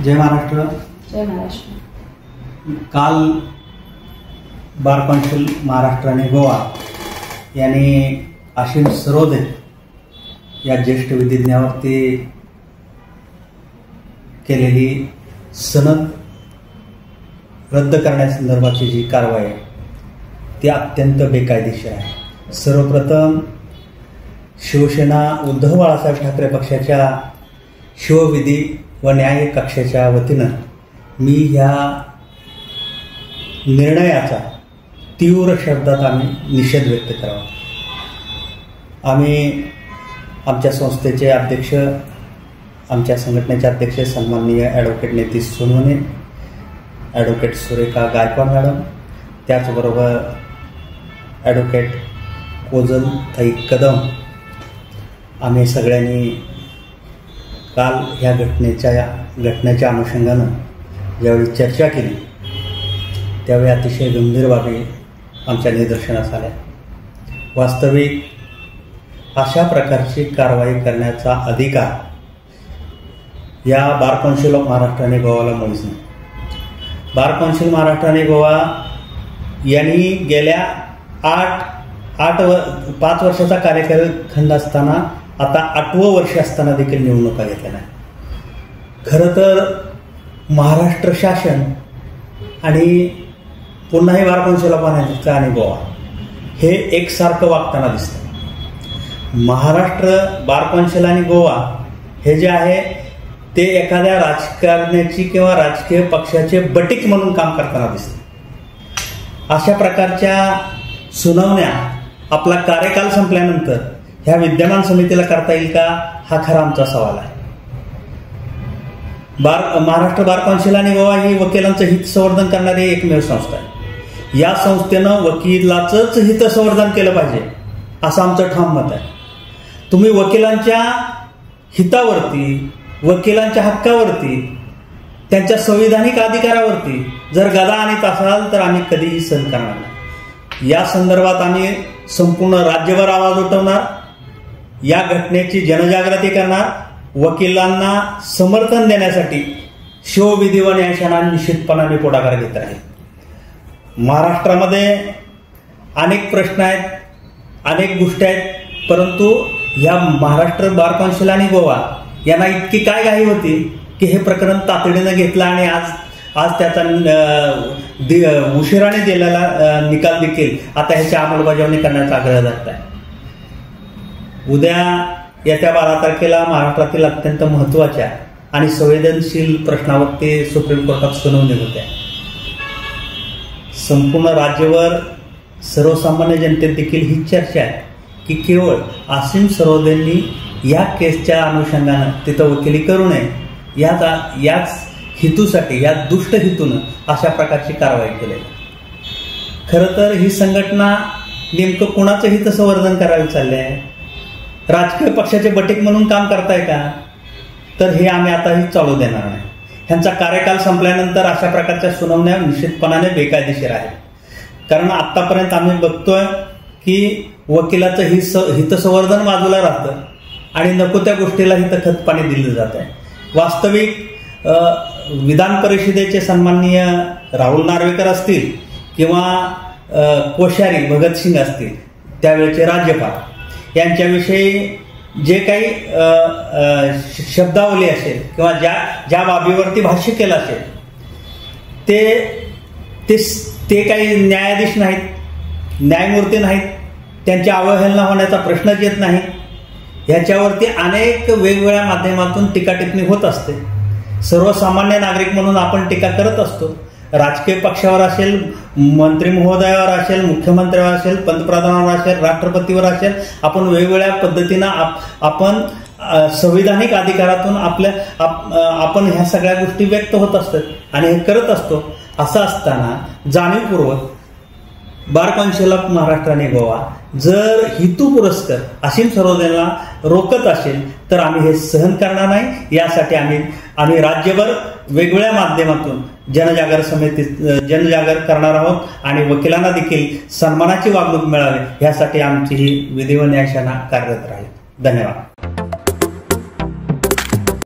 जय महाराष्ट्र. जय महाराष्ट्र. काल bar council Maharashtra आणि गोवा यांनी असीम सरोदे या ज्येष्ठ विधिज्ञावरती केलेली सनद रद्द करण्यासंदर्भाची जी कारवाई आहे ती अत्यंत बेकायदेशीर आहे. सर्वप्रथम शिवसेना उद्धव बाळासाहेब ठाकरे पक्षाच्या शिवविधी व न्याय कक्षाच्या वतीनं मी ह्या निर्णयाचा तीव्र शब्दात आम्ही निषेध व्यक्त करावा. आम्ही आमच्या संस्थेचे अध्यक्ष, आमच्या संघटनेचे अध्यक्ष सन्माननीय advocate Nitish Sonawane, advocate Surekha Gaikwad madam, त्याचबरोबर ॲडव्होकेट कोजलताई कदम, आम्ही सगळ्यांनी काल ह्या घटनेच्या अनुषंगानं ज्यावेळी चर्चा केली त्यावेळी अतिशय गंभीर बाबी आमच्या निदर्शनास आल्या. वास्तविक अशा प्रकारची कारवाई करण्याचा अधिकार या बार कौन्सिल ऑफ महाराष्ट्र आणि गोवाला मुळीच नाही. बार कौन्सिल महाराष्ट्र आणि गोवा यांनी गेल्या 5 वर्षाचा कार्यकालखंड असताना आता 8वं वर्ष असताना देखील निवडणुका घेतल्या नाही. खरं तर महाराष्ट्र शासन आणि पुन्हा हे बार कौन्सिल ऑफ महाराष्ट्र आणि गोवा हे एकसारखं वागताना दिसतं. महाराष्ट्र बार कौन्सिल आणि गोवा हे जे आहे ते एखाद्या राजकारण्याची किंवा राजकीय पक्षाचे बटीक म्हणून काम करताना दिसते. अशा प्रकारच्या सुनावण्या आपला कार्यकाल संपल्यानंतर ह्या विद्यमान समितीला करता येईल का, हा खरा आमचा सवाल आहे. महाराष्ट्र बार कौन्सिल आणि गोवा ही वकिलांचं हित संवर्धन करणारी एकमेव संस्था आहे. या संस्थेनं वकिलाचंच हित संवर्धन केलं पाहिजे असं आमचं ठाम मत आहे. तुम्ही वकिलांच्या हितावरती, वकिलांच्या हक्कावरती, त्यांच्या संविधानिक अधिकारावरती जर गदा आणत असाल तर आम्ही कधीही सहन करणार नाही. या संदर्भात आम्ही संपूर्ण राज्यभर आवाज उठवणार, या घटनेची जनजागृती करणार, वकिलांना समर्थन देण्यासाठी शिवविधी व न्यायशाना निश्चितपणाने पुढाकार घेत राहील. महाराष्ट्रामध्ये अनेक प्रश्न आहेत, अनेक गोष्टी आहेत, परंतु या महाराष्ट्र बार कौन्सिल आणि गोवा यांना इतकी काय घाई होती की हे प्रकरण तातडीनं घेतलं आणि आज त्याचा उशिराने दिलेला निकाल देखील आता ह्याची अंमलबजावणी करण्याचा आग्रह धरत आहे. उद्या येत्या 12 तारखेला महाराष्ट्रातील अत्यंत महत्त्वाच्या आणि संवेदनशील प्रश्नावरती सुप्रीम कोर्टात सुनावणी होते. संपूर्ण राज्यभर सर्वसामान्य जनतेत देखील ही चर्चा आहे की केवळ असीम सरोदेंनी या केसच्या अनुषंगानं तिथं वकिली करू नये, याच हेतूसाठी, या दुष्ट हेतूनं अशा प्रकारची कारवाई केली. खरं तर ही संघटना नेमकं कुणाचं हित संवर्धन करायला चालले आहे? राजकीय पक्षाचे बटीक म्हणून काम करताय का? तर हे आम्ही आताही चालू देणार नाही. ह्यांचा कार्यकाल संपल्यानंतर अशा प्रकारच्या सुनावण्या निश्चितपणाने बेकायदेशीर आहेत. कारण आतापर्यंत आम्ही बघतोय की वकिलाचं हितसंवर्धन बाजूला राहतं आणि नको त्या गोष्टीला हितखतपाणी दिलं जात आहे. वास्तविक विधान परिषदेचे सन्माननीय राहुल नार्वेकर असतील किंवा कोश्यारी भगतसिंग असतील, त्यावेळेचे राज्यपाल, यांच्याविषयी जे काही शब्दावली असेल किंवा ज्या बाबीवरती भाष्य केलं असेल ते काही न्यायाधीश नाहीत, न्यायमूर्ती नाहीत, त्यांची अवहेलना होण्याचा प्रश्नच येत नाही. ह्याच्यावरती अनेक वेगवेगळ्या माध्यमातून टीका टिप्पणी होत असते. सर्वसामान्य नागरिक म्हणून आपण टीका करत असतो. राजकीय पक्षावर असेल, मंत्री महोदयावर असेल, मुख्यमंत्र्यावर असेल, पंतप्रधानावर असेल, राष्ट्रपतीवर असेल, आपण वेगवेगळ्या पद्धतीनं आपण संविधानिक अधिकारातून आपण ह्या सगळ्या गोष्टी व्यक्त होत असतात आणि हे करत असतो. असं असताना जाणीवपूर्वक बार कौन्सिल ऑफ महाराष्ट्र आणि गोवा जर हेतू पुरस्कर असीम सरोदेला रोखत असेल तर आम्ही हे सहन करणार नाही. यासाठी आम्ही राज्यभर वेगवेगळ्या माध्यमातून जनजागर करणार आहोत आणि वकिलांना देखील सन्मानाची वागणूक मिळावी यासाठी आमची ही विधी व न्यायशाना कार्यरत राहील. धन्यवाद.